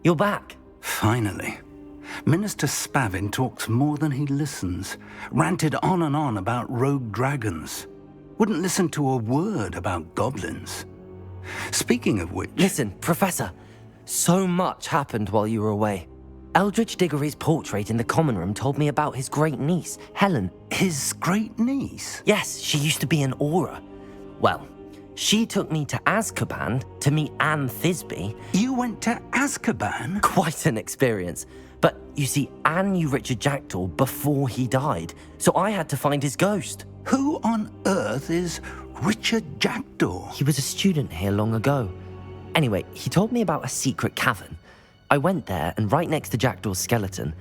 You're back. Finally. Minister Spavin talks more than he listens. Ranted on and on about rogue dragons. Wouldn't listen to a word about goblins. Speaking of which... Listen, Professor. So much happened while you were away. Eldridge Diggory's portrait in the common room told me about his great niece, Helen. His great niece? Yes, she used to be an Aura. Well, she took me to Azkaban to meet Anne Thisbe. You went to Azkaban? Quite an experience. But you see, Anne knew Richard Jackdaw before he died, so I had to find his ghost. Who on earth is Richard Jackdaw? He was a student here long ago. Anyway, he told me about a secret cavern. I went there, and right next to Jackdaw's skeleton,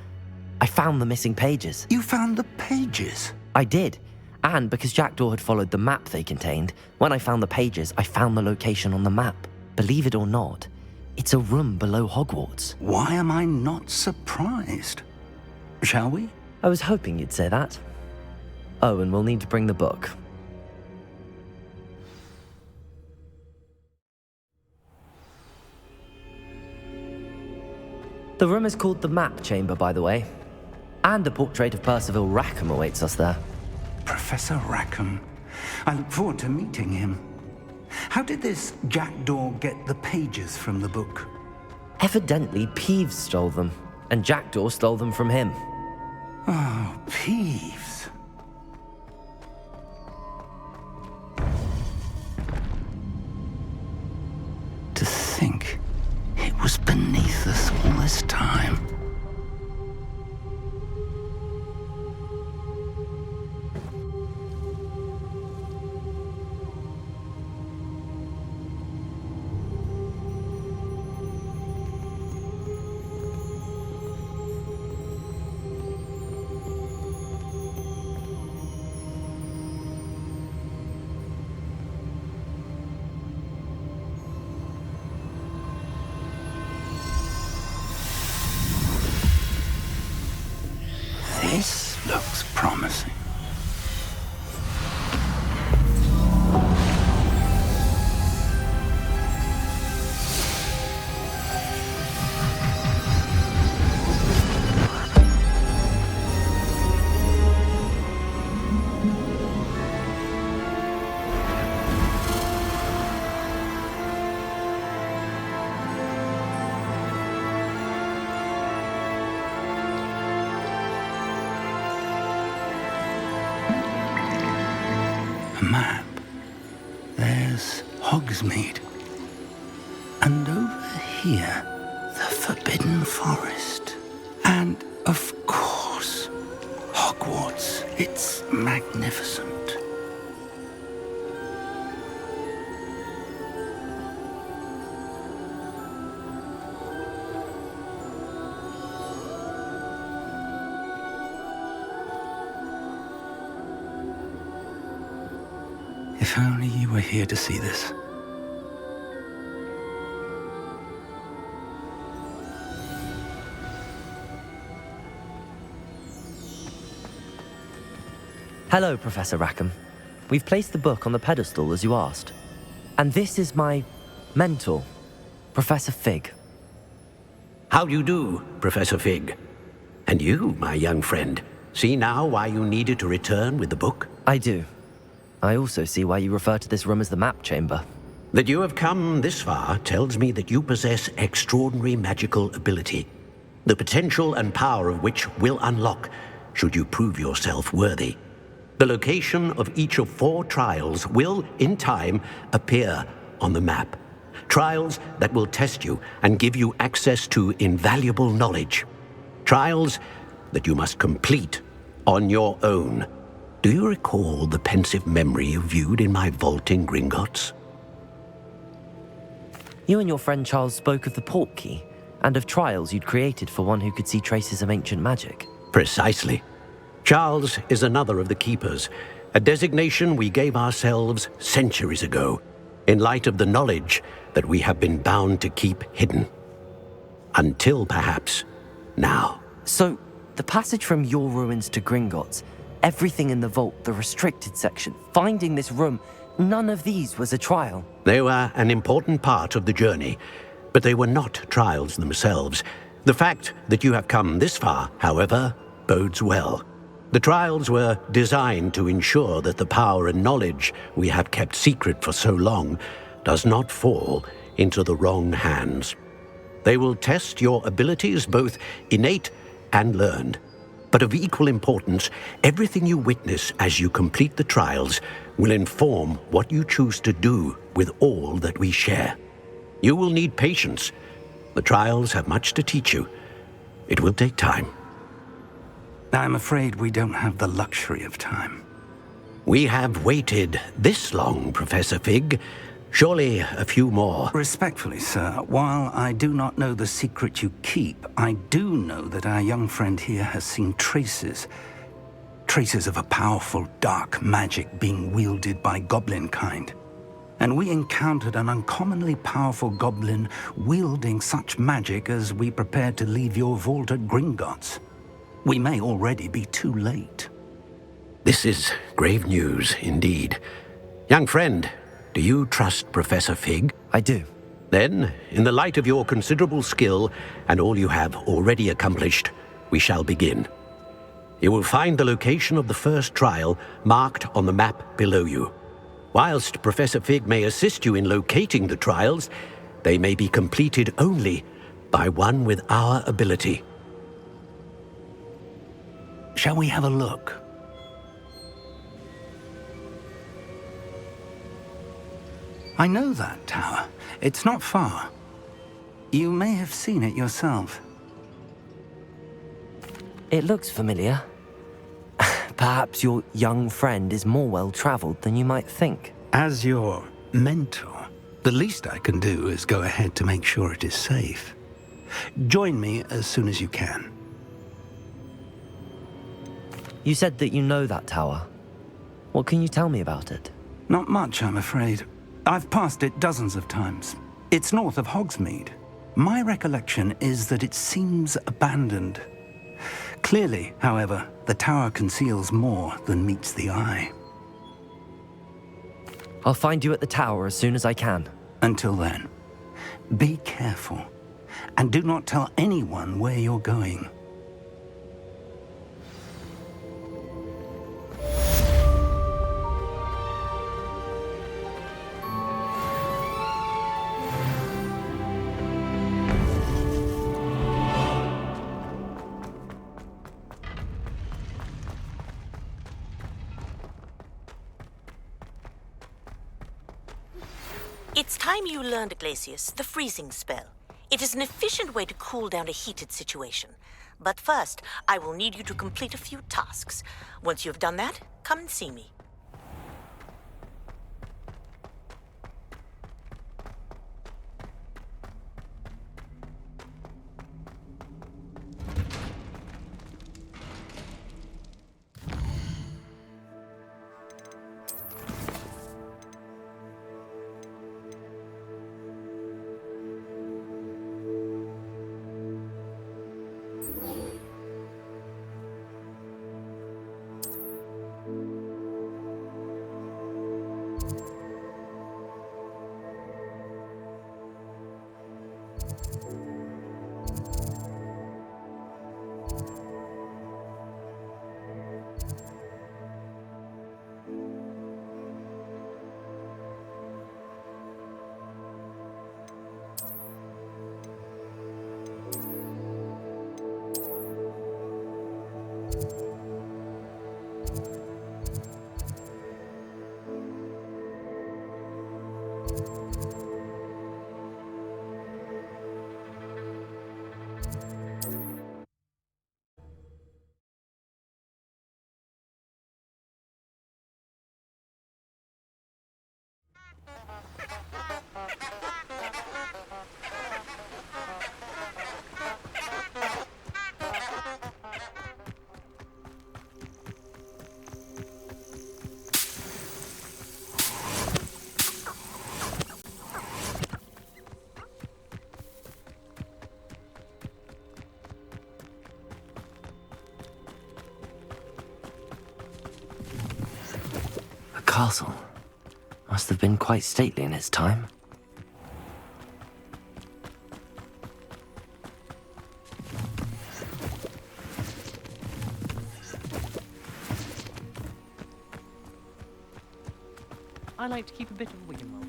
I found the missing pages. You found the pages? I did. And because Jackdaw had followed the map they contained, when I found the pages, I found the location on the map. Believe it or not, it's a room below Hogwarts. Why am I not surprised? Shall we? I was hoping you'd say that. Oh, and we'll need to bring the book. The room is called the Map Chamber, by the way. And a portrait of Percival Rackham awaits us there. Professor Rackham. I look forward to meeting him. How did this Jackdaw get the pages from the book? Evidently, Peeves stole them, and Jackdaw stole them from him. Oh, Peeves. To think it was beneath us all this time. This looks promising. A map. There's Hogsmeade. And over here, the Forbidden Forest. And, of course, Hogwarts. It's magnificent. If only you were here to see this. Hello, Professor Rackham. We've placed the book on the pedestal as you asked. And this is my mentor, Professor Fig. How do you do, Professor Fig? And you, my young friend, see now why you needed to return with the book? I do. I also see why you refer to this room as the Map Chamber. That you have come this far tells me that you possess extraordinary magical ability, the potential and power of which will unlock should you prove yourself worthy. The location of each of 4 trials will, in time, appear on the map. Trials that will test you and give you access to invaluable knowledge. Trials that you must complete on your own. Do you recall the pensive memory you viewed in my vault in Gringotts? You and your friend Charles spoke of the Portkey and of trials you'd created for one who could see traces of ancient magic. Precisely. Charles is another of the Keepers, a designation we gave ourselves centuries ago, in light of the knowledge that we have been bound to keep hidden. Until, perhaps, now. So, the passage from your ruins to Gringotts, everything in the vault, the restricted section, finding this room, none of these was a trial. They were an important part of the journey, But they were not trials themselves. The fact that you have come this far, however, bodes well. The trials were designed to ensure that the power and knowledge we have kept secret for so long does not fall into the wrong hands. They will test your abilities, both innate and learned. But of equal importance, everything you witness as you complete the trials will inform what you choose to do with all that we share. You will need patience. The trials have much to teach you. It will take time. I'm afraid we don't have the luxury of time. We have waited this long, Professor Fig. Surely a few more. Respectfully, sir, while I do not know the secret you keep, I do know that our young friend here has seen traces of a powerful dark magic being wielded by goblin kind. And we encountered an uncommonly powerful goblin wielding such magic as we prepared to leave your vault at Gringotts. We may already be too late. This is grave news indeed. Young friend, do you trust Professor Fig? I do. Then, in the light of your considerable skill and all you have already accomplished, we shall begin. You will find the location of the first trial marked on the map below you. Whilst Professor Fig may assist you in locating the trials, they may be completed only by one with our ability. Shall we have a look? I know that tower. It's not far. You may have seen it yourself. It looks familiar. Perhaps your young friend is more well-traveled than you might think. As your mentor, the least I can do is go ahead to make sure it is safe. Join me as soon as you can. You said that you know that tower. What can you tell me about it? Not much, I'm afraid. I've passed it dozens of times. It's north of Hogsmeade. My recollection is that it seems abandoned. Clearly, however, the tower conceals more than meets the eye. I'll find you at the tower as soon as I can. Until then, be careful, and do not tell anyone where you're going. It's time you learned, Glacius, the freezing spell. It is an efficient way to cool down a heated situation. But first, I will need you to complete a few tasks. Once you've done that, come and see me. Castle. Must have been quite stately in its time. I like to keep a bit of a wiggle roll.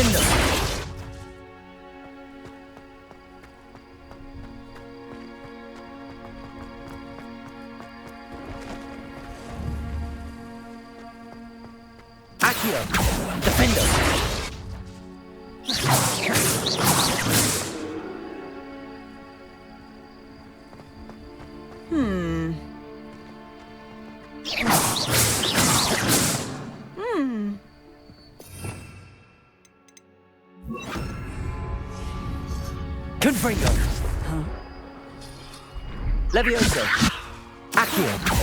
Defender! ASUS! Defender! Confringo! Levioso! ASUS!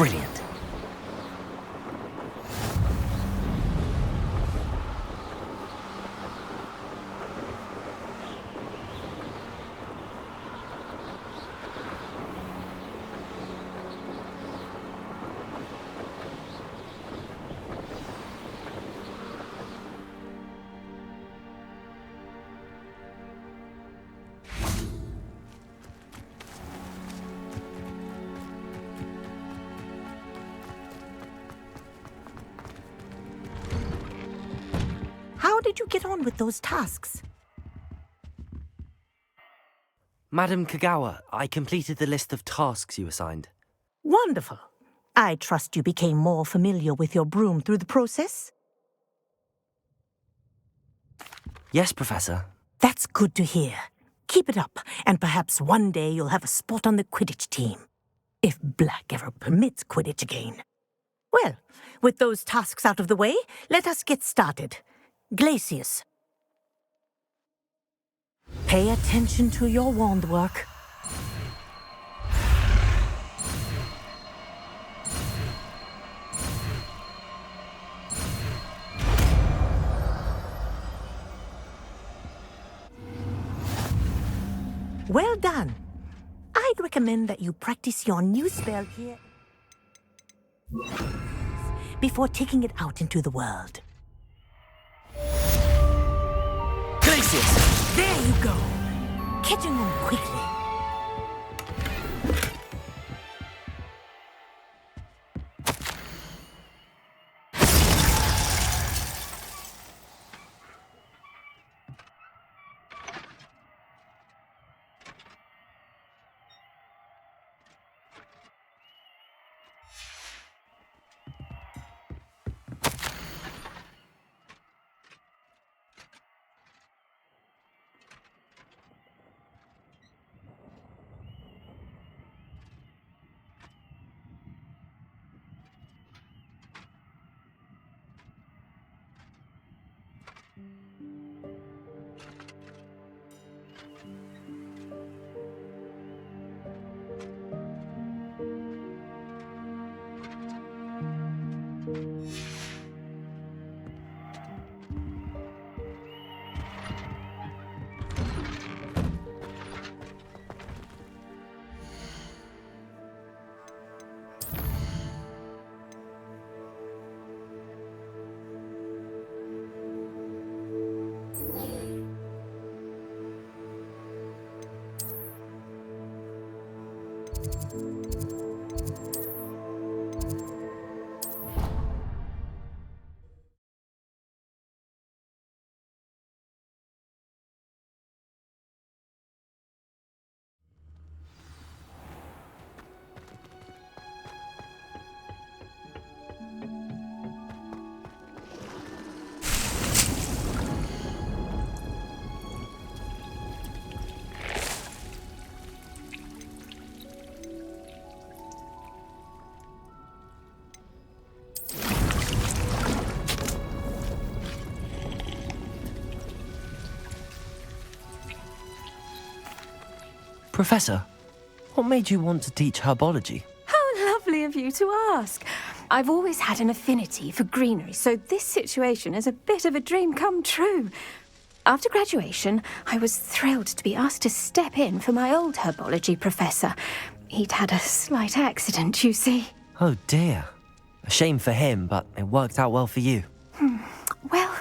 Brilliant. How did you get on with those tasks? Madam Kagawa, I completed the list of tasks you assigned. Wonderful. I trust you became more familiar with your broom through the process? Yes, Professor. That's good to hear. Keep it up, and perhaps one day you'll have a spot on the Quidditch team. If Black ever permits Quidditch again. Well, with those tasks out of the way, let us get started. Glacius. Pay attention to your wand work. Well done. I'd recommend that you practice your new spell here before taking it out into the world. Glacius! There you go. Catching on quickly. Professor, what made you want to teach herbology? How lovely of you to ask. I've always had an affinity for greenery, so this situation is a bit of a dream come true. After graduation, I was thrilled to be asked to step in for my old herbology professor. He'd had a slight accident, you see. Oh dear. A shame for him, but it worked out well for you. Well,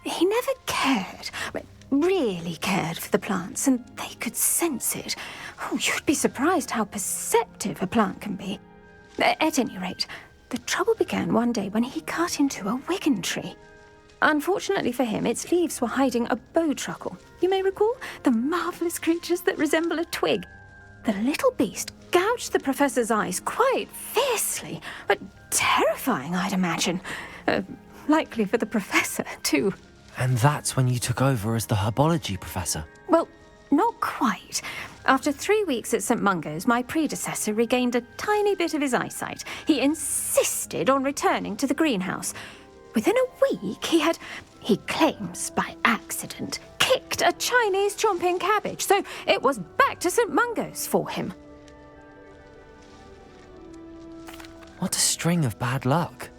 he never cared, really cared for the plants, and they could sense it. Oh, you'd be surprised how perceptive a plant can be. At any rate, the trouble began one day when he cut into a wigan tree. Unfortunately for him, its leaves were hiding a bowtruckle. You may recall the marvellous creatures that resemble a twig. The little beast gouged the professor's eyes quite fiercely, but terrifying, I'd imagine. Likely for the professor, too. And that's when you took over as the herbology professor? Well, not quite. After 3 weeks at St. Mungo's, my predecessor regained a tiny bit of his eyesight. He insisted on returning to the greenhouse. Within a week, he claims by accident, kicked a Chinese chomping cabbage, so it was back to St. Mungo's for him. What a string of bad luck.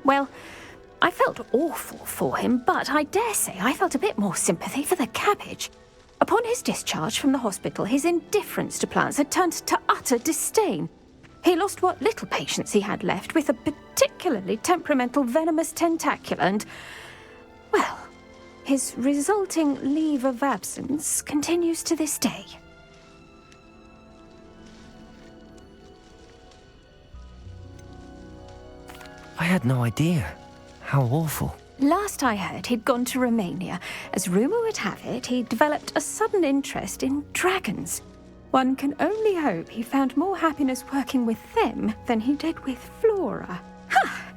Well, I felt awful for him, but I dare say I felt a bit more sympathy for the cabbage. Upon his discharge from the hospital, his indifference to plants had turned to utter disdain. He lost what little patience he had left with a particularly temperamental venomous tentacula and, well, his resulting leave of absence continues to this day. I had no idea. How awful. Last I heard, he'd gone to Romania. As rumour would have it, he'd developed a sudden interest in dragons. One can only hope he found more happiness working with them than he did with Flora. Ha!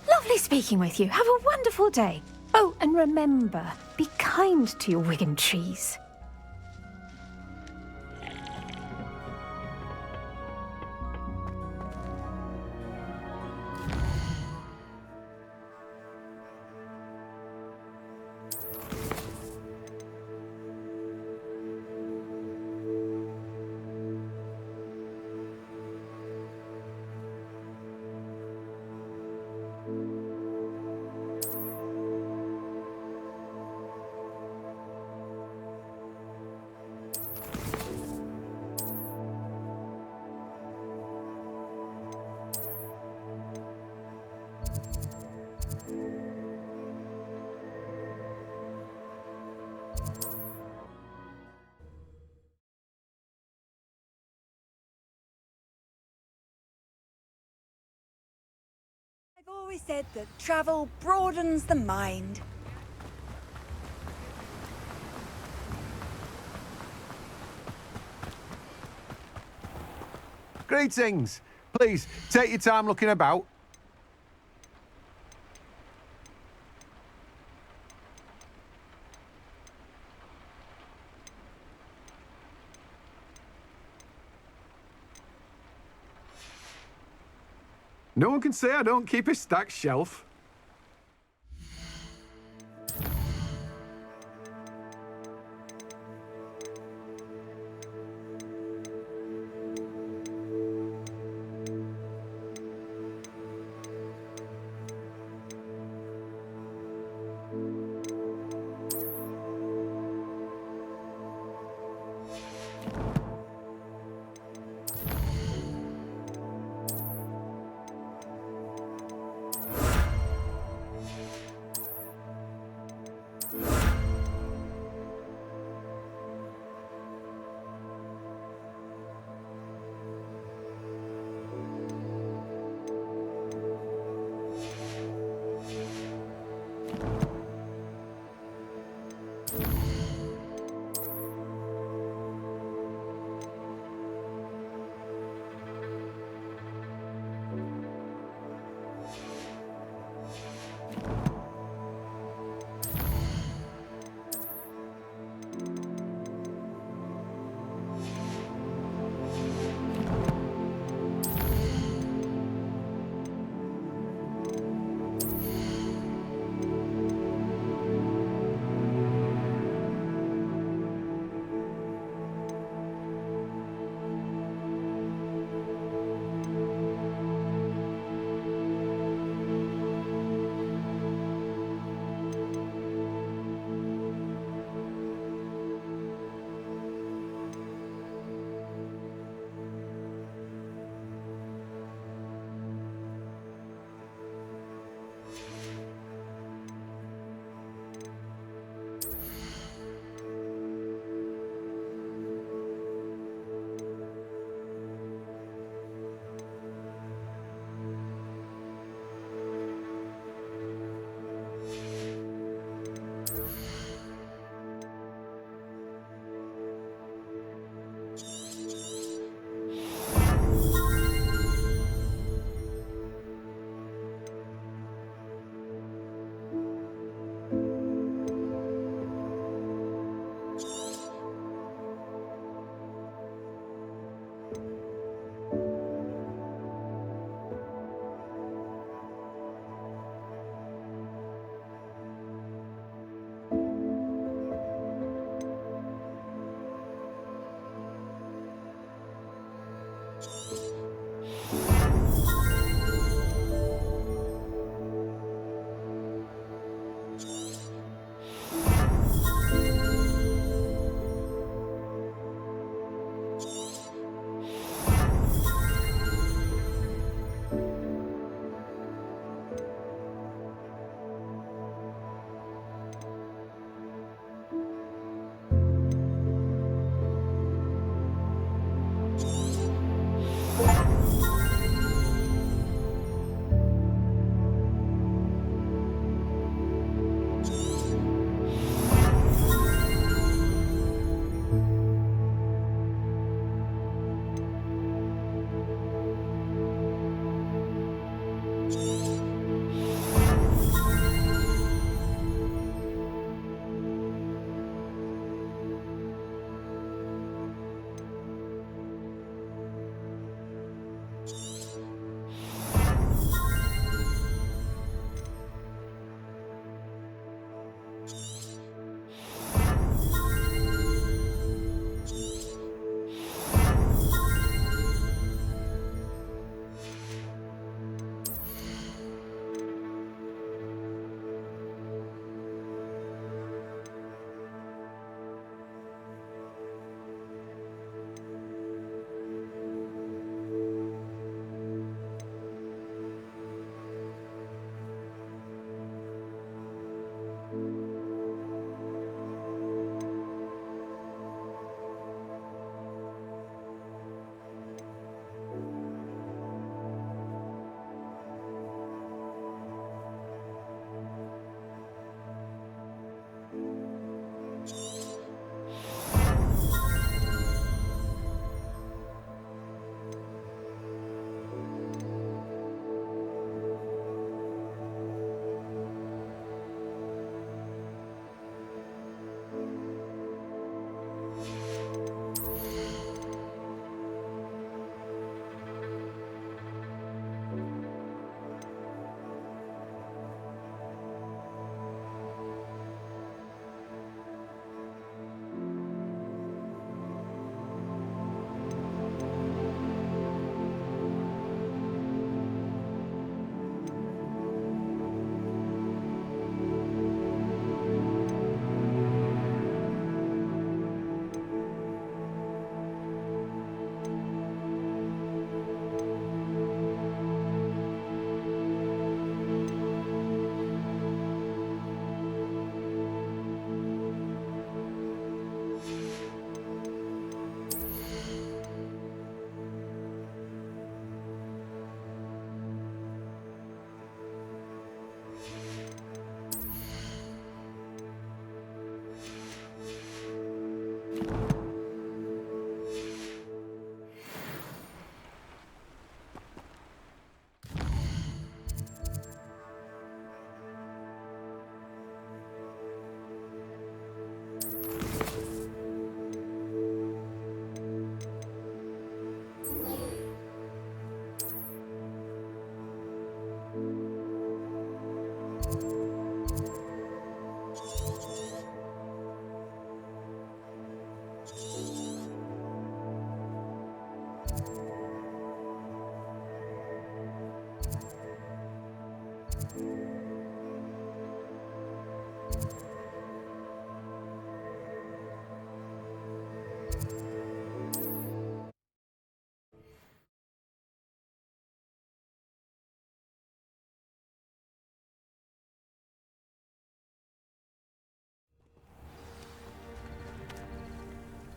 Lovely speaking with you. Have a wonderful day. Oh, and remember, be kind to your Wigan trees. I've always said that travel broadens the mind. Greetings. Please, take your time looking about. No one can say I don't keep a stacked shelf.